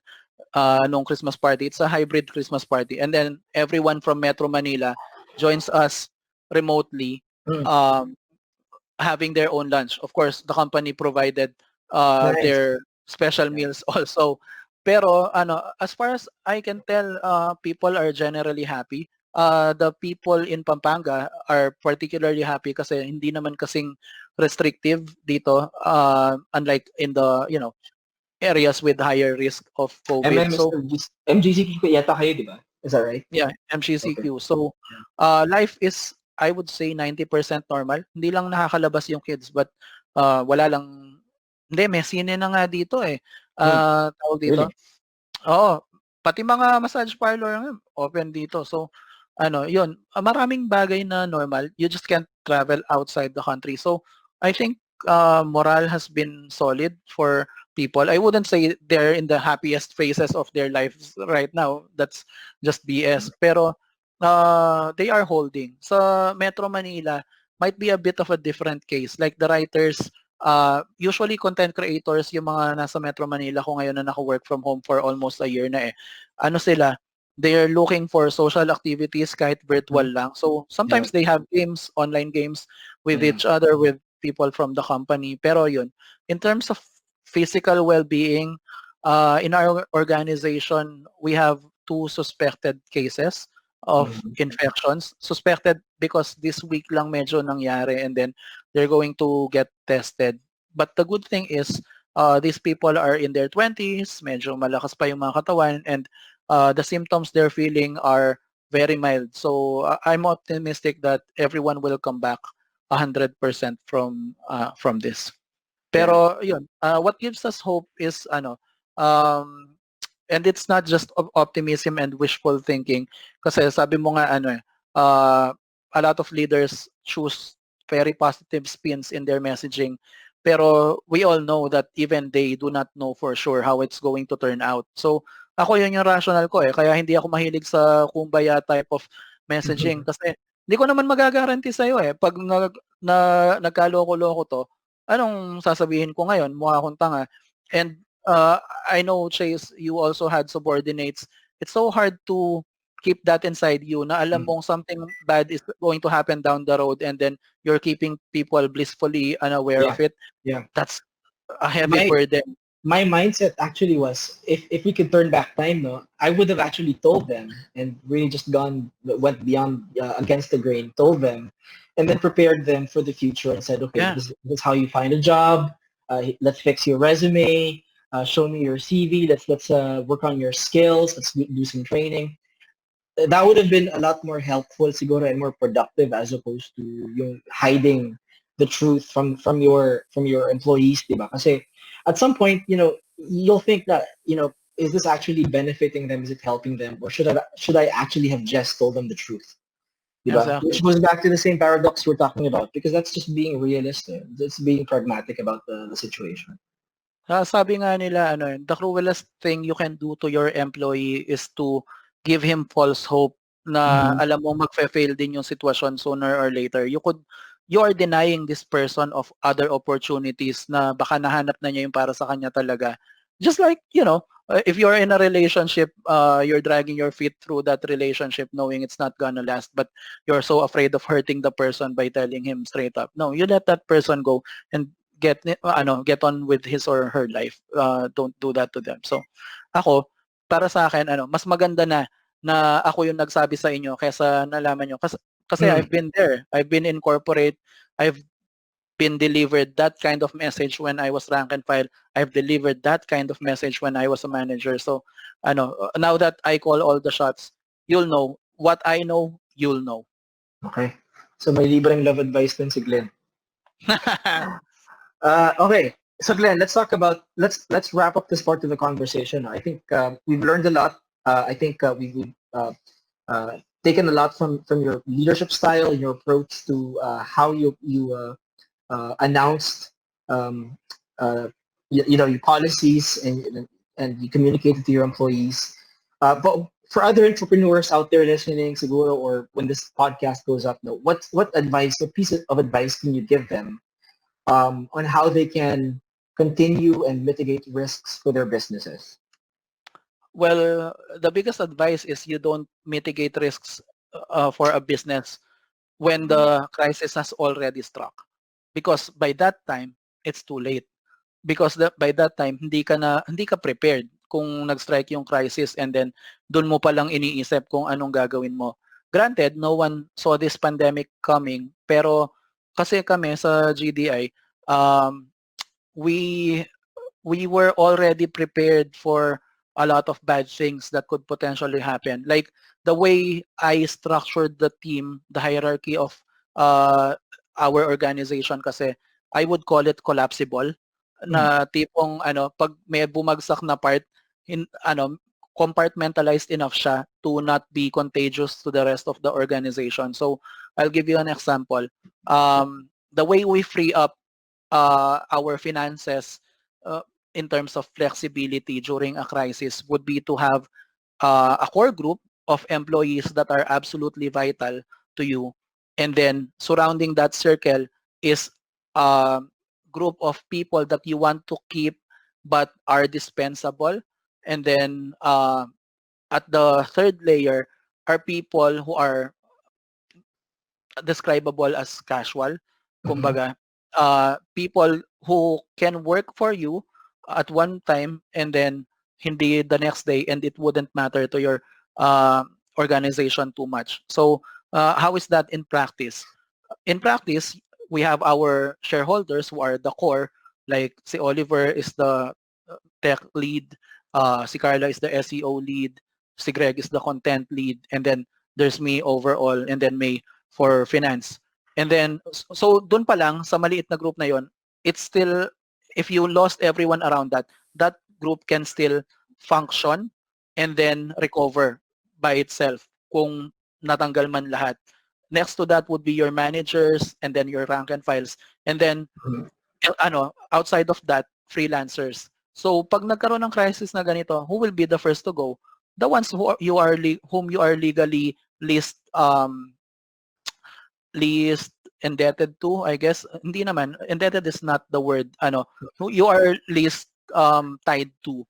nung Christmas party. It's a hybrid Christmas party. And then everyone from Metro Manila joins us remotely, Mm. um, having their own lunch. Of course, the company provided Nice. their special meals also. Pero as far as I can tell, people are generally happy. The people in Pampanga are particularly happy kasi hindi naman kasing restrictive dito, unlike in the areas with higher risk of COVID. So MGCQ yata kayo, di ba? Is that right? yeah, Okay. MCCQ. So life is, I would say, 90% normal. Hindi lang nakakalabas yung kids, but wala lang, hindi, may sine na nga dito eh. Mm. Tawag dito. Really? Oo, pati mga massage parlor nga, open dito. So yun, maraming bagay na normal. You just can't travel outside the country. So I think morale has been solid for people. I wouldn't say they're in the happiest phases of their lives right now. That's just BS. Pero they are holding. Sa Metro Manila, might be a bit of a different case. Like the writers, usually content creators, yung mga nasa Metro Manila ko ngayon na naka-work from home for almost a year na eh. Ano sila, they are looking for social activities kahit virtual Mm. lang. So Yeah. sometimes they have games, online games with Yeah. each other, with people from the company. Pero yun, in terms of physical well-being, in our organization, we have 2 suspected cases of Mm. infections. Suspected because this week lang medyo nangyari, and then they're going to get tested. But the good thing is, these people are in their 20s, medyo malakas pa yung mga katawan, and the symptoms they're feeling are very mild. So I'm optimistic that everyone will come back 100% from this. Yeah. Pero yun, what gives us hope is um, and it's not just optimism and wishful thinking, kasi sabi mo nga a lot of leaders choose very positive spins in their messaging, pero we all know that even they do not know for sure how it's going to turn out. So ako, yun yung rational ko eh, kaya hindi ako mahilig sa kumbaya type of messaging, kasi hindi ko naman magagaranti sa'yo eh pag nagkaloko-loko to. Anong sasabihin ko ngayon? Mukha akong tanga. And I know, Chase, you also had subordinates. It's so hard to keep that inside you na alam Mm. mong something bad is going to happen down the road, and then you're keeping people blissfully unaware of Yeah. it. Yeah. That's a heavy My burden. my mindset actually was, if we could turn back time, no, I would have actually told them and really just went beyond, against the grain, told them, and then prepared them for the future and said, okay, Yeah. this is how you find a job. Let's fix your resume. Show me your CV. Let's work on your skills. Let's do some training. That would have been a lot more helpful siguro and more productive, as opposed to yung hiding the truth from your employees, diba? Kasi at some point, you'll think that, is this actually benefiting them? Is it helping them? Or should I actually have just told them the truth? Diba? Which Exactly. goes back to the same paradox we're talking about, because that's just being realistic. That's being pragmatic about the situation. Sabi nga nila, the cruelest thing you can do to your employee is to give him false hope na Mm-hmm. alam mo magfe-fail din yung sitwasyon sooner or later. You are denying this person of other opportunities na baka nahanap na niya yung para sa kanya talaga. Just like, if you're in a relationship, you're dragging your feet through that relationship knowing it's not gonna last, but you're so afraid of hurting the person by telling him straight up. No, you let that person go and get on with his or her life. Don't do that to them. So ako, para sa akin, mas maganda na ako yung nagsabi sa inyo kaysa nalaman nyo, kasi Mm. I've been there. I've been in corporate. I've been delivered that kind of message when I was rank and file. I've delivered that kind of message when I was a manager. So now that I call all the shots, you'll know what I know, you'll know. Okay. So may libreng love advice din si Glenn. Okay, so Glenn, let's wrap up this part of the conversation. I think we've learned a lot. I think we've taken a lot from your leadership style and your approach to how you announced um, uh, your policies and you communicate it to your employees. But for other entrepreneurs out there listening, siguro, or when this podcast goes up, no, what advice, what piece of advice can you give them on how they can continue and mitigate risks for their businesses? Well, the biggest advice is you don't mitigate risks for a business when the crisis has already struck. Because by that time, it's too late. Because by that time, hindi ka prepared kung nag-strike yung crisis and then doon mo pa lang iniisip kung anong gagawin mo. Granted, no one saw this pandemic coming, pero kasi kami sa GDI, um, we we were already prepared for a lot of bad things that could potentially happen. Like the way I structured the team, the hierarchy of uh, our organization kasi I would call it collapsible na tipong pag may bumagsak na part compartmentalized enough siya to not be contagious to the rest of the organization. So I'll give you an example. The way we free up our finances uh, in terms of flexibility during a crisis would be to have a core group of employees that are absolutely vital to you. And then surrounding that circle is a group of people that you want to keep but are dispensable. And then at the third layer are people who are describable as casual. Kumbaga, people who can work for you at one time and then hindi the next day and it wouldn't matter to your organization too much. So how is that in practice? In practice, we have our shareholders who are the core, like si Oliver is the tech lead, si Carla is the SEO lead, si Greg is the content lead, and then there's me overall, and then May for finance. And then, so dun pa lang, sa maliit na group na yon, it's still, if you lost everyone around that, that group can still function and then recover by itself kung natanggal man lahat. Next to that would be your managers and then your rank and files. And then, outside of that, freelancers. So pag nagkaroon ng crisis na ganito, who will be the first to go? The ones whom you are legally least indebted to, I guess. Hindi naman, indebted is not the word, who you are least tied to.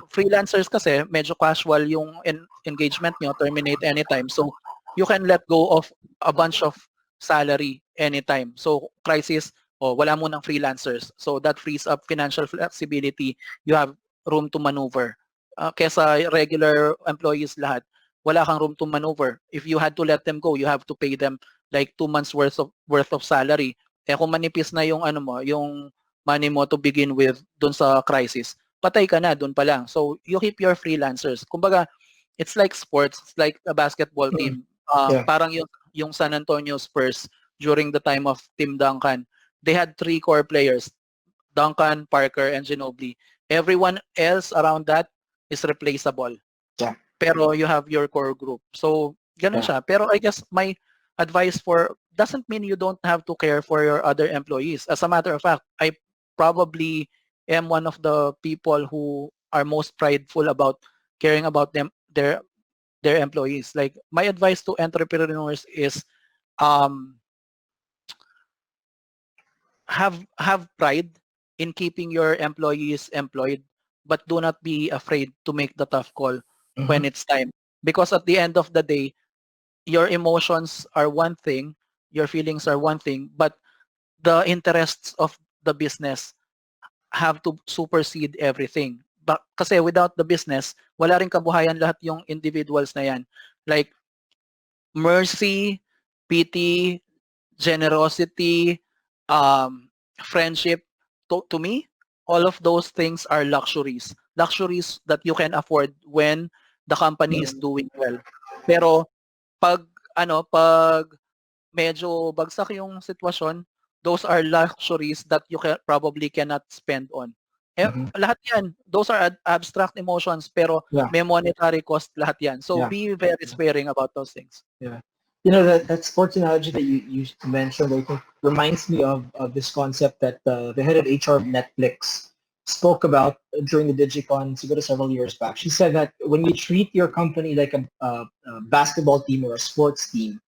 Freelancers kasi, medyo casual yung engagement nyo, terminate anytime. So, you can let go of a bunch of salary anytime. So, crisis, wala mo ng freelancers. So, that frees up financial flexibility. You have room to maneuver. Kesa regular employees lahat, wala kang room to maneuver. If you had to let them go, you have to pay them like 2 months worth of salary. Eh kung manipis na yung yung money mo to begin with dun sa crisis, patay ka na dun pa lang. So you keep your freelancers. Kumbaga, it's like sports, it's like a basketball team. Parang yung San Antonio Spurs during the time of Tim Duncan, they had 3 core players, Duncan, Parker, and Ginobili. Everyone else around that is replaceable. Yeah. Pero you have your core group. So, ganun siya. Pero I guess my advice doesn't mean you don't have to care for your other employees. As a matter of fact, I probably am one of the people who are most prideful about caring about their employees. Like my advice to entrepreneurs is have pride in keeping your employees employed, but do not be afraid to make the tough call when it's time. Because at the end of the day, your emotions are one thing, your feelings are one thing, but the interests of the business have to supersede everything. Kasi without the business, wala rin kabuhayan lahat yung individuals na yan. Like mercy, pity, generosity, friendship. To me, all of those things are luxuries. Luxuries that you can afford when the company is doing well. Pero pag medyo bagsak yung sitwasyon, those are luxuries that you probably cannot spend on. Lahat yan, those are abstract emotions, pero may monetary cost lahat yan. So be very sparing about those things. Yeah. You know, that sports analogy that you mentioned, I think, reminds me of this concept that the head of HR of Netflix spoke about during the DigiCon siguro several years back. She said that when you treat your company like a basketball team or a sports team,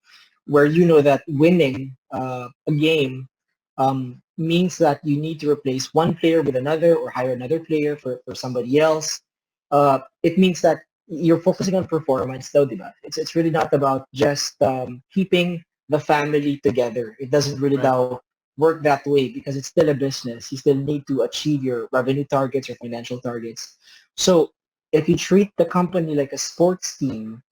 where you know that winning a game means that you need to replace one player with another or hire another player for somebody else. It means that you're focusing on performance, though, diba? It's really not about just keeping the family together. It doesn't really Right. now work that way because it's still a business. You still need to achieve your revenue targets, your financial targets. So if you treat the company like a sports team,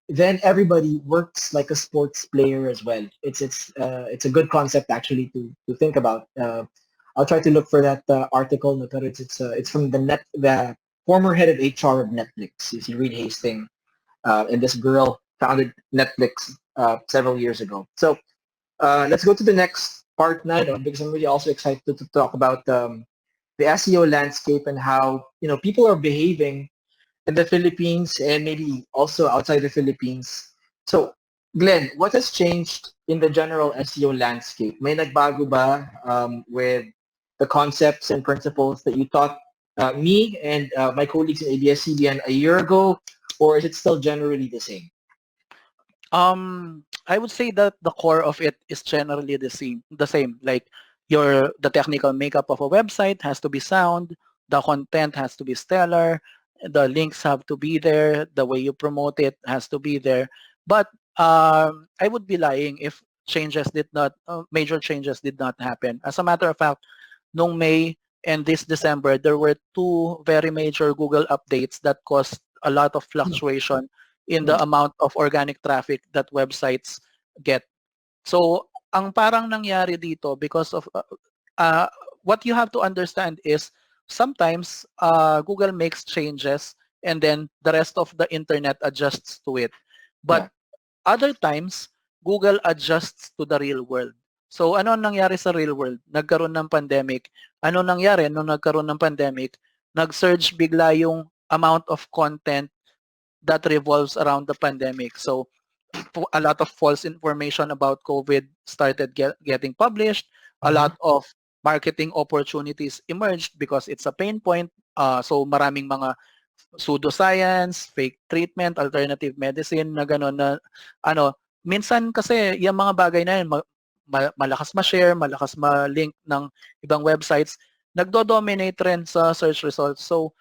then everybody works like a sports player as well. It's a good concept actually to think about. I'll try to look for that article. No, pero it's from the former head of HR of Netflix, is Reed Hastings, and this girl founded Netflix several years ago. So let's go to the next part now, because I'm really also excited to talk about the SEO landscape and how people are behaving in the Philippines and maybe also outside the Philippines. So, Glenn, what has changed in the general SEO landscape? May nagbago ba with the concepts and principles that you taught me and my colleagues in ABS-CBN a year ago, or is it still generally the same? I would say that the core of it is generally the same. The same. Like the technical makeup of a website has to be sound. The content has to be stellar. The links have to be there. The way you promote it has to be there. But I would be lying if major changes did not happen. As a matter of fact, noong May and this December, there were two very major Google updates that caused a lot of fluctuation in the amount of organic traffic that websites get. So, ang parang nangyari dito because of uh, what you have to understand is sometimes Google makes changes and then the rest of the internet adjusts to it. But Yeah. other times, Google adjusts to the real world. So ano ang nangyari sa real world? Nagkaroon ng pandemic. Ano nangyari nung nagkaroon ng pandemic? Nag-surge bigla yung amount of content that revolves around the pandemic. So a lot of false information about COVID started getting published. A Mm-hmm. lot of marketing opportunities emerged because it's a pain point. So maraming mga pseudoscience, fake treatment, alternative medicine na gano'n na ano, minsan kasi yung mga bagay na yun, malakas ma-share, malakas ma-link ng ibang websites, nagdo-dominate rin sa search results. So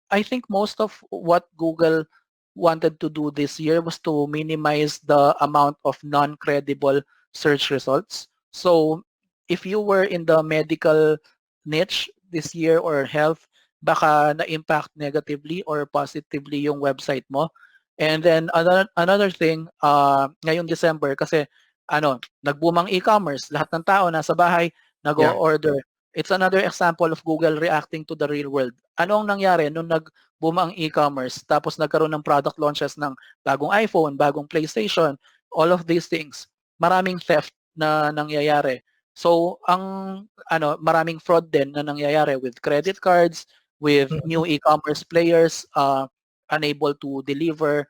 I think most of what Google wanted to do this year was to minimize the amount of non-credible search results. So if you were in the medical niche this year or health, baka na-impact negatively or positively yung website mo. And then another thing, ngayong December kasi nag-boom ang e-commerce, lahat ng tao nasa bahay, Yeah. nag-o-order. It's another example of Google reacting to the real world. Ano ang nangyari nung nag-boom ang e-commerce tapos nagkaroon ng product launches ng bagong iPhone, bagong PlayStation, all of these things. Maraming theft na nangyayari. So maraming fraud din na nangyayari with credit cards, with Mm-hmm. new e-commerce players unable to deliver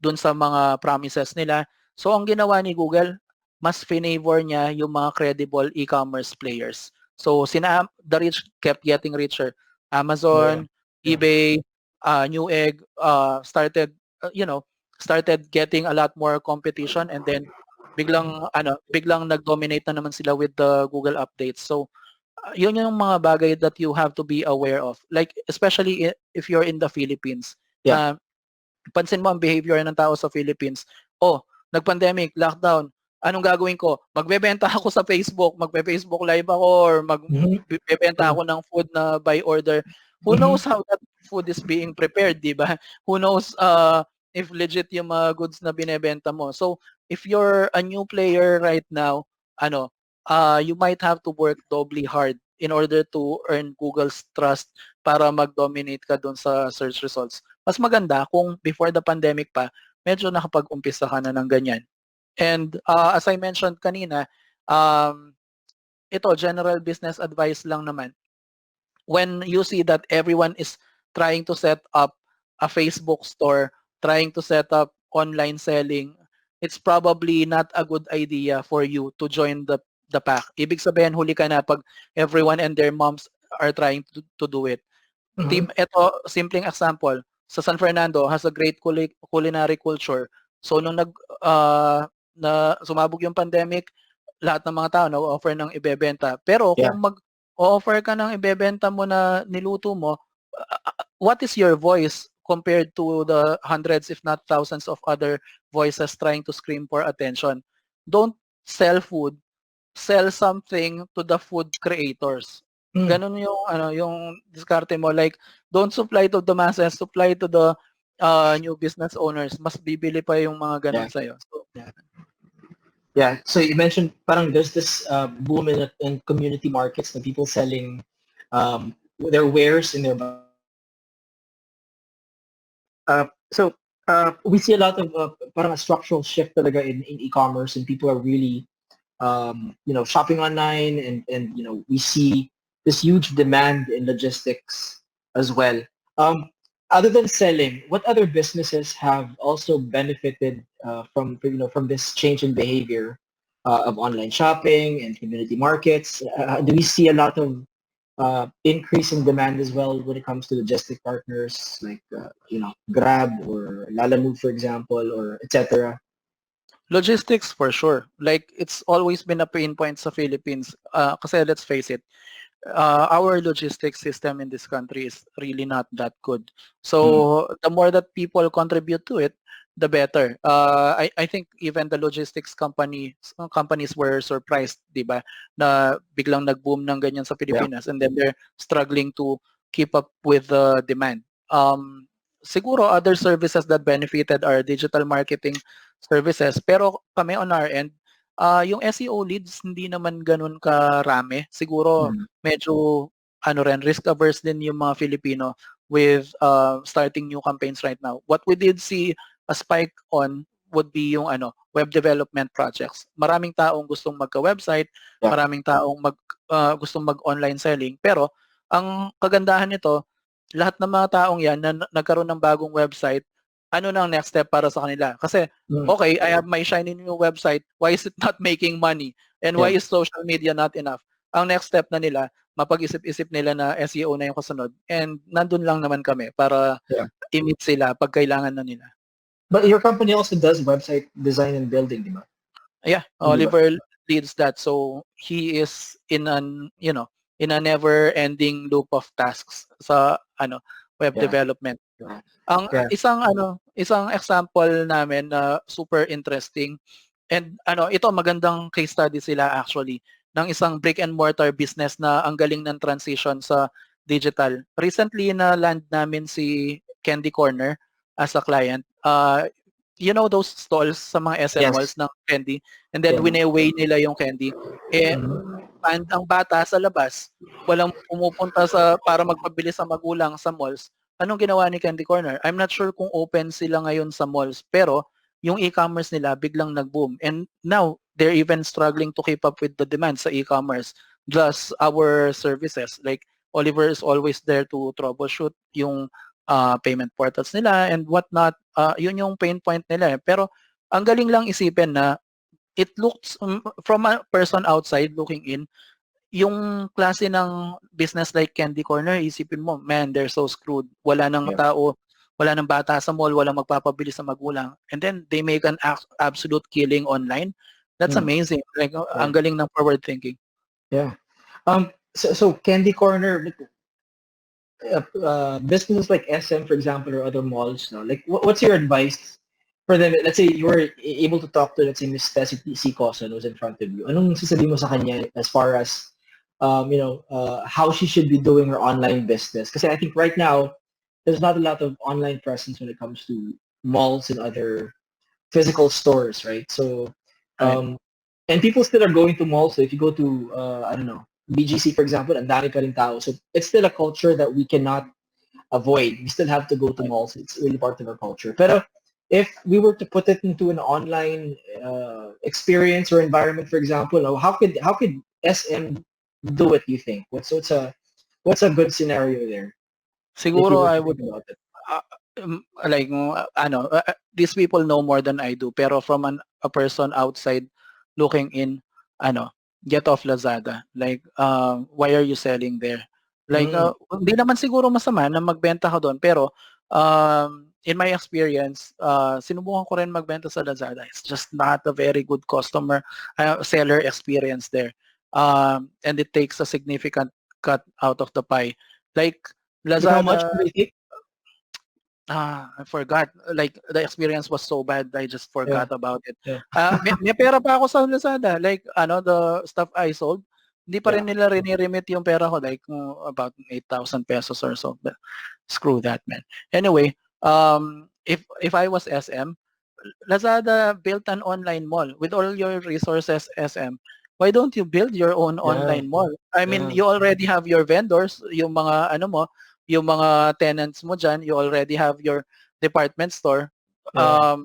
dun sa mga promises nila. So ang ginawa ni Google, mas favor niya yung mga credible e-commerce players. So the rich kept getting richer. Oh, yeah. Amazon, Yeah. eBay, Newegg started getting a lot more competition, and then biglang nag-dominate na naman sila with the Google updates. So yun yung mga bagay that you have to be aware of. Like, especially if you're in the Philippines, Yeah. na pansin mo ang behavior ng tao sa Philippines. Oh, nag-pandemic, lockdown. Anong gagawin ko? Magbebenta ako sa Facebook, magpe-Facebook live ako, or Mm-hmm. magbebenta ako ng food na by order. Who Mm-hmm. knows how that food is being prepared, di ba? Who knows if legit yung mga goods na binebenta mo. So, if you're a new player right now, you might have to work doubly hard in order to earn Google's trust para mag-dominate ka dun sa search results. Mas maganda kung before the pandemic pa, medyo nakapag-umpisa ka na ng ganyan. And as I mentioned kanina, ito, general business advice lang naman. When you see that everyone is trying to set up a Facebook store, trying to set up online selling, it's probably not a good idea for you to join the pack. Ibig sabihin, huli ka na pag everyone and their moms are trying to do it. Mhm. Ito, simpleng example, sa San Fernando has a great culinary culture. So nung na sumabog yung pandemic, lahat ng mga tao nag-offer ng ibebenta. Pero Yeah. kung mag-offer ka ng ibebenta mo na niluto mo, what is your voice compared to the hundreds if not thousands of other voices trying to scream for attention? Don't sell food, sell something to the food creators. Mm. Ganun yung yung diskarte mo, like don't supply to the masses, supply to the new business owners. Mas bibili pa yung mga Yeah. ganun sa'yo. So, Yeah. Yeah. So you mentioned parang there's this boom in community markets, the people selling their wares in their so we see a lot of parang a structural shift talaga in e-commerce, and people are really shopping online, and we see this huge demand in logistics as well. Um, Other than selling, what other businesses have also benefited from this change in behavior of online shopping and community markets? Do we see a lot of increase in demand as well when it comes to logistic partners like Grab or Lalamove, for example, or etc.? logistics for sure. Like it's always been a pain point sa Philippines. Kasi let's face it, our logistics system in this country is really not that good. So the more that people contribute to it, the better. I think even the logistics companies were surprised, di ba, na biglang nag-boom ng ganyan sa Yeah. Pilipinas, and then they're struggling to keep up with the demand. Siguro other services that benefited are digital marketing services, pero kami on our end, yung SEO leads hindi naman ganun karami. Siguro Mm. medyo risk averse din yung mga Filipino with starting new campaigns right now. What we did see a spike on would be yung web development projects. Maraming taong gustong magka-website, Yeah. maraming taong gustong mag-online selling, pero ang kagandahan nito, lahat ng mga taong yan na nagkaroon ng bagong website, ano na ang next step para sa kanila? Kasi okay, I have my shiny new website, why is it not making money? And why Yeah. is social media not enough? Ang next step na nila, mapag-isip-isip nila na SEO na yung kasunod. And nandun lang naman kami para Yeah. i-meet sila pag kailangan na nila. But your company also does website design and building, di ba? Yeah, Oliver leads that. So he is in in a never-ending loop of tasks sa web Yeah. development. Yeah. Ang Yeah. isang example namin na super interesting, and ito magandang case study sila actually ng isang brick and mortar business na ang galing ng transition sa digital. Recently na land namin si Candy Corner as a client. Those stalls sa mga SM Yes. malls ng candy, and then Yeah. wine-weigh nila yung candy. And ang bata sa labas, walang pumupunta para magpabili sa magulang sa malls. Anong ginawa ni Candy Corner? I'm not sure kung open sila ngayon sa malls, pero yung e-commerce nila biglang nag-boom. And now, they're even struggling to keep up with the demand sa e-commerce. Plus, our services, like Oliver is always there to troubleshoot yung payment portals nila and whatnot. Yun yung pain point nila. Pero ang galing lang isipin na it looks, from a person outside looking in, yung klase ng business like Candy Corner, isipin mo, man, they're so screwed. Wala nang tao, wala nang bata sa mall, walang magpapabili sa magulang. And then they make an absolute killing online. That's amazing. Like, ang galing ng forward thinking. Yeah. So Candy Corner, businesses like SM, for example, or other malls, no? Like, what's your advice for them? Let's say you were able to talk to, let's say, Miss Tessie C. Coson who's in front of you. Anong sasabihin mo sa kanya as far as, how she should be doing her online business? Because I think right now, there's not a lot of online presence when it comes to malls and other physical stores, right? So, and people still are going to malls. So if you go to, I don't know, BGC, for example, ang dami pa rin tao. So it's still a culture that we cannot avoid. We still have to go to malls. It's really part of our culture. But if we were to put it into an online experience or environment, for example, how could SM do it, you think? What's a good scenario there? Siguro I would like these people know more than I do, pero from a person outside looking in, get off Lazada. Like, why are you selling there? Like, hindi naman siguro masama na magbenta ka doon, pero in my experience, sinubukan ko rin magbenta sa Lazada. It's just not a very good seller experience there. And it takes a significant cut out of the pie. Like, Like how much Lazada, do they take? I forgot. Like, the experience was so bad, I just Yeah, forgot about it. yeah, May pera pa ako sa Lazada. Like, the stuff I sold, hindi pa rin yeah. nila rini-remit yung pera ko. Like, about 8,000 pesos or so. But screw that, man. Anyway, if I was SM, Lazada built an online mall with all your resources, SM. Why don't you build your own Yeah, online mall? I mean, yeah, you already have your vendors, yung mga ano mo, yung mga tenants mo dyan, you already have your department store. yeah.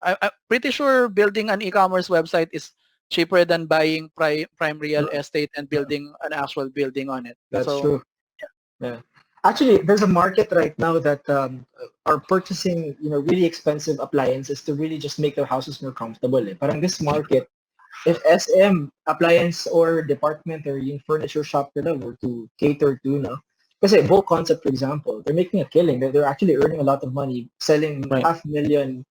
I'm pretty sure building an e-commerce website is cheaper than buying prime real Mm, estate and building an actual building on it. that's So, true. Yeah. Actually, there's a market right now that are purchasing, really expensive appliances to really just make their houses more comfortable. Eh. But in this market, if SM appliance or department or yung furniture shop nila were to cater to, no? Kasi Bulk Concept, for example, they're making a killing. They're actually earning a lot of money selling right. 500,000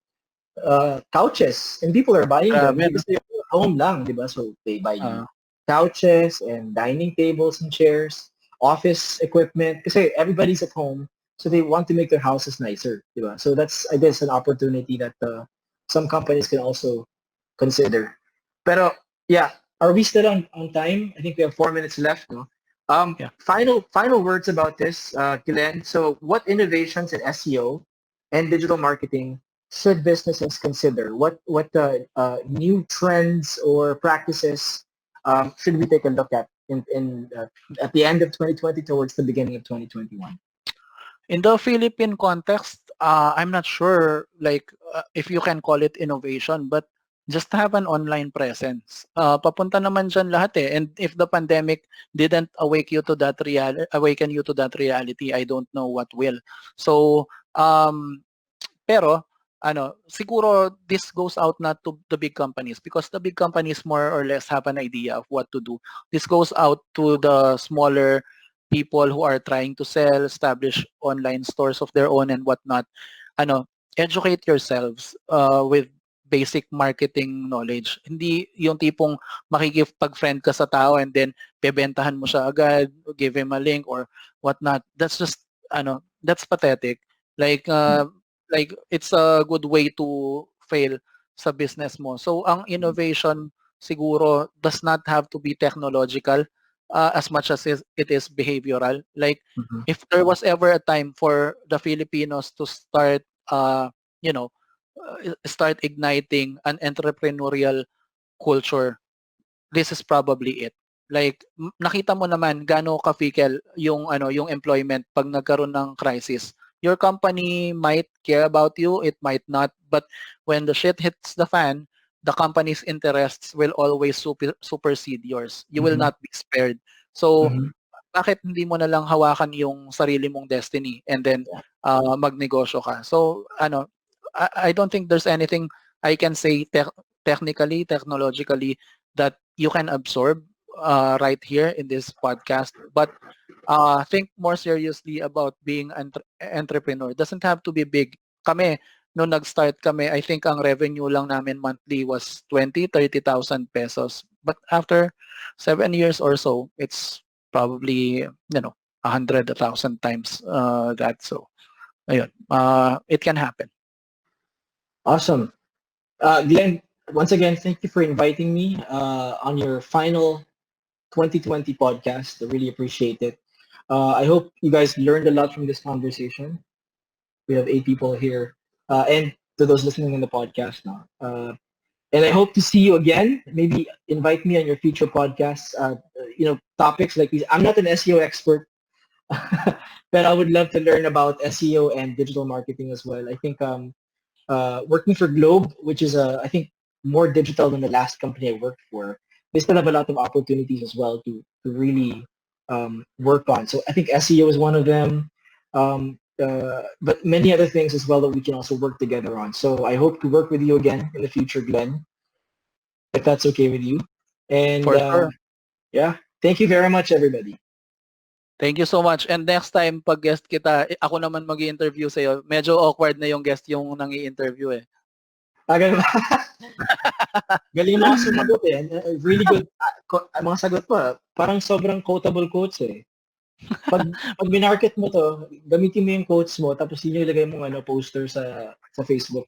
couches, and people are buying them. Grabe, Hindi no? gusto yung home lang, di ba? So they buy you Uh, couches and dining tables and chairs, office equipment, kasi everybody's at home, so they want to make their houses nicer, di ba? So that's, I guess, an opportunity that some companies can also consider. Pero, yeah, are we still on time? I think we have 4 minutes left, no? yeah. Final words about this, Glenn. So what innovations in SEO and digital marketing should businesses consider? What new trends or practices should we take a look at at the end of 2020 towards the beginning of 2021? In the Philippine context, I'm not sure like if you can call it innovation, but just have an online presence. Papunta naman dyan lahat eh. And if the pandemic didn't awaken you to that reality, I don't know what will. So, pero siguro this goes out not to the big companies because the big companies more or less have an idea of what to do. This goes out to the smaller people who are trying to sell, establish online stores of their own and whatnot. Educate yourselves with basic marketing knowledge. Hindi yung tipong makikipag-friend ka sa tao and then bebentahan mo siya agad, give him a link or whatnot. That's just, that's pathetic. Like, like it's a good way to fail sa business mo. So ang innovation siguro does not have to be technological as much as it is behavioral. Like Mm-hmm. if there was ever a time for the Filipinos to start you know start igniting an entrepreneurial culture, this is probably it. Like nakita mo naman gaano ka-fickle yung employment pag nagkaroon ng crisis. Your company might care about you, it might not, but when the shit hits the fan, the company's interests will always supersede yours. You will Mm-hmm. not be spared. So Mm-hmm. bakit hindi mo na lang hawakan yung sarili mong destiny and then Yeah. magnegosyo ka? So I don't think there's anything I can say technologically that you can absorb right here in this podcast. But think more seriously about being an entrepreneur. Doesn't have to be big. Kami, nung nag-start kami, I think ang revenue lang namin monthly was 20,000-30,000 pesos. But after 7 years or so, it's probably, 100, 1,000 times that. So, ayun, it can happen. Awesome. Glenn, once again, thank you for inviting me on your final 2020 podcast. I really appreciate it. I hope you guys learned a lot from this conversation. We have 8 people here, and to those listening in the podcast now. And I hope to see you again. Maybe invite me on your future podcasts. Topics like these. I'm not an SEO expert, but I would love to learn about SEO and digital marketing as well. I think working for Globe, which is I think more digital than the last company I worked for, they still have a lot of opportunities as well to really work on. So I think SEO is one of them, but many other things as well that we can also work together on. So I hope to work with you again in the future, Glenn, if that's okay with you. And For sure. yeah, thank you very much, everybody. Thank you so much. And next time, pag guest kita, ako naman mag-i-interview sa'yo. Medyo awkward na yung guest yung nang-i-interview eh. Ganun ba? Galing mo kasi sumagot eh. Really good. Mga sagot pa, parang sobrang quotable quotes eh. Pag minarket mo to, gamitin mo yung quotes mo, tapos yun yung ilagay mong poster sa Facebook.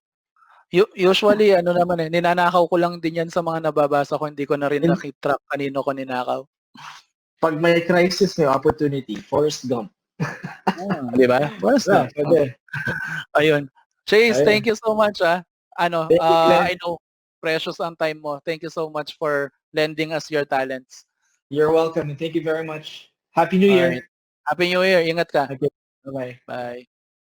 Usually, naman eh, ninanakaw ko lang din yan sa mga nababasa ko. Hindi ko na rin nakit-track kanino ko ninakaw. Pag may crisis, may opportunity. Forrest Gump. Di ba? Forrest Gump. Ayun. Chase, thank you so much I know precious ang time mo. Thank you so much for lending us your talents. You're welcome. Thank you very much. Happy New Year. Happy New Year. Ingat ka. Okay. Bye-bye. Bye.